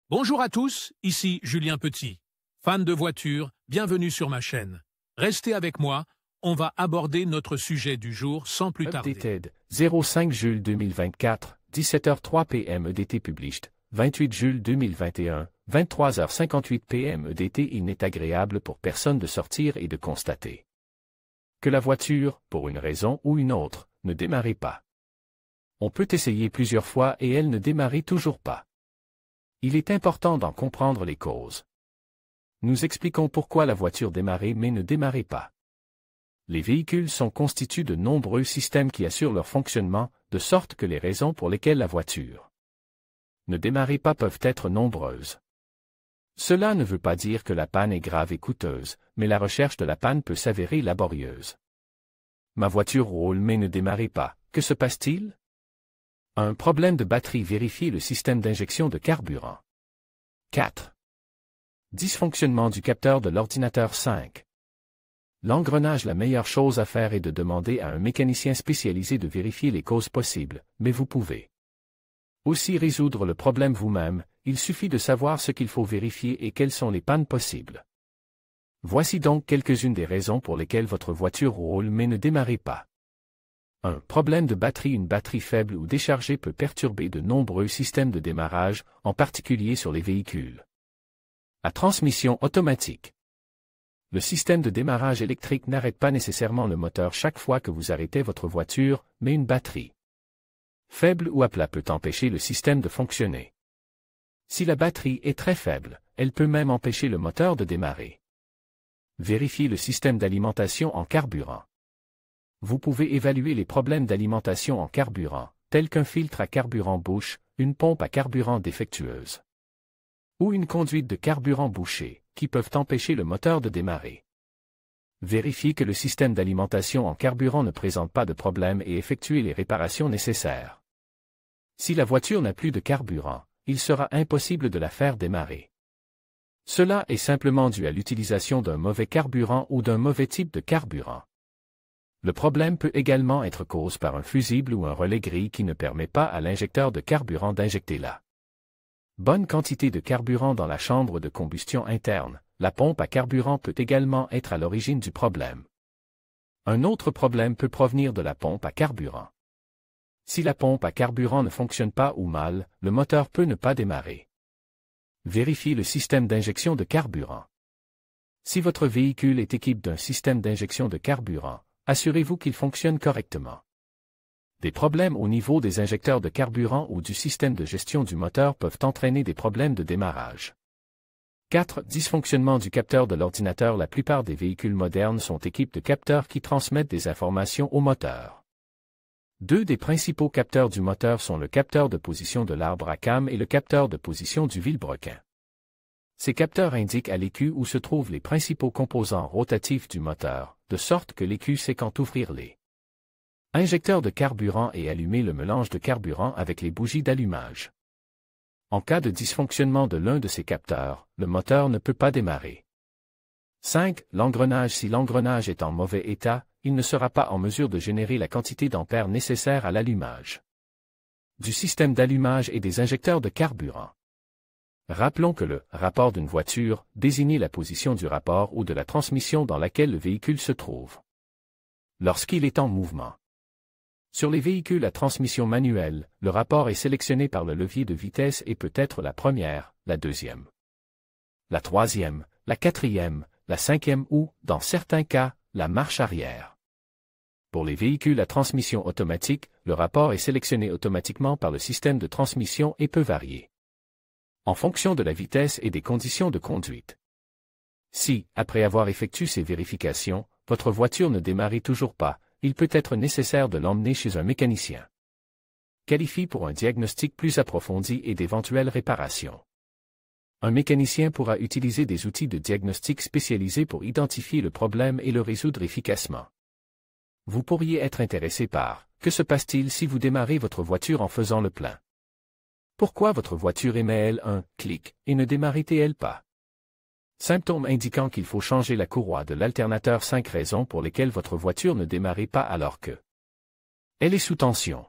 Bonjour à tous, ici Julien Petit. Fan de voitures, bienvenue sur ma chaîne. Restez avec moi, on va aborder notre sujet du jour sans plus tarder. Updated, 05 Jules 2024, 17h03 PM EDT Published, 28 Jules 2021, 23h58 PM EDT. Il n'est agréable pour personne de sortir et de constater que la voiture, pour une raison ou une autre, ne démarrait pas. On peut essayer plusieurs fois et elle ne démarrait toujours pas. Il est important d'en comprendre les causes. Nous expliquons pourquoi la voiture démarrait mais ne démarrait pas. Les véhicules sont constitués de nombreux systèmes qui assurent leur fonctionnement, de sorte que les raisons pour lesquelles la voiture ne démarrait pas peuvent être nombreuses. Cela ne veut pas dire que la panne est grave et coûteuse, mais la recherche de la panne peut s'avérer laborieuse. Ma voiture roule mais ne démarrait pas. Que se passe-t-il? Un problème de batterie. Vérifiez le système d'injection de carburant. 4. Dysfonctionnement du capteur de l'ordinateur. 5. L'engrenage. La meilleure chose à faire est de demander à un mécanicien spécialisé de vérifier les causes possibles, mais vous pouvez aussi résoudre le problème vous-même. Il suffit de savoir ce qu'il faut vérifier et quelles sont les pannes possibles. Voici donc quelques-unes des raisons pour lesquelles votre voiture roule mais ne démarre pas. 1. Problème de batterie. Une batterie faible ou déchargée peut perturber de nombreux systèmes de démarrage, en particulier sur les véhicules à transmission automatique. Le système de démarrage électrique n'arrête pas nécessairement le moteur chaque fois que vous arrêtez votre voiture, mais une batterie faible ou à plat peut empêcher le système de fonctionner. Si la batterie est très faible, elle peut même empêcher le moteur de démarrer. Vérifiez le système d'alimentation en carburant. Vous pouvez évaluer les problèmes d'alimentation en carburant, tels qu'un filtre à carburant bouche, une pompe à carburant défectueuse ou une conduite de carburant bouchée, qui peuvent empêcher le moteur de démarrer. Vérifiez que le système d'alimentation en carburant ne présente pas de problème et effectuez les réparations nécessaires. Si la voiture n'a plus de carburant, il sera impossible de la faire démarrer. Cela est simplement dû à l'utilisation d'un mauvais carburant ou d'un mauvais type de carburant. Le problème peut également être causé par un fusible ou un relais gris qui ne permet pas à l'injecteur de carburant d'injecter la bonne quantité de carburant dans la chambre de combustion interne. La pompe à carburant peut également être à l'origine du problème. Un autre problème peut provenir de la pompe à carburant. Si la pompe à carburant ne fonctionne pas ou mal, le moteur peut ne pas démarrer. Vérifiez le système d'injection de carburant. Si votre véhicule est équipé d'un système d'injection de carburant, assurez-vous qu'il fonctionne correctement. Des problèmes au niveau des injecteurs de carburant ou du système de gestion du moteur peuvent entraîner des problèmes de démarrage. 4. Dysfonctionnement du capteur de l'ordinateur. La plupart des véhicules modernes sont équipés de capteurs qui transmettent des informations au moteur. Deux des principaux capteurs du moteur sont le capteur de position de l'arbre à cames et le capteur de position du vilebrequin. Ces capteurs indiquent à l'écu où se trouvent les principaux composants rotatifs du moteur, de sorte que l'écu sait quand ouvrir les injecteurs de carburant et allumer le mélange de carburant avec les bougies d'allumage. En cas de dysfonctionnement de l'un de ces capteurs, le moteur ne peut pas démarrer. 5. L'engrenage. Si l'engrenage est en mauvais état, il ne sera pas en mesure de générer la quantité d'ampères nécessaire à l'allumage du système d'allumage et des injecteurs de carburant. Rappelons que le rapport d'une voiture désigne la position du rapport ou de la transmission dans laquelle le véhicule se trouve lorsqu'il est en mouvement. Sur les véhicules à transmission manuelle, le rapport est sélectionné par le levier de vitesse et peut être la première, la deuxième, la troisième, la quatrième, la cinquième ou, dans certains cas, la marche arrière. Pour les véhicules à transmission automatique, le rapport est sélectionné automatiquement par le système de transmission et peut varier en fonction de la vitesse et des conditions de conduite. Si, après avoir effectué ces vérifications, votre voiture ne démarre toujours pas, il peut être nécessaire de l'emmener chez un mécanicien qualifié pour un diagnostic plus approfondi et d'éventuelles réparations. Un mécanicien pourra utiliser des outils de diagnostic spécialisés pour identifier le problème et le résoudre efficacement. Vous pourriez être intéressé par « Que se passe-t-il si vous démarrez votre voiture en faisant le plein? Pourquoi votre voiture émet-elle un « clic » et ne démarre-t-elle pas? Symptômes indiquant qu'il faut changer la courroie de l'alternateur. 5 raisons pour lesquelles votre voiture ne démarre pas alors que elle est sous tension.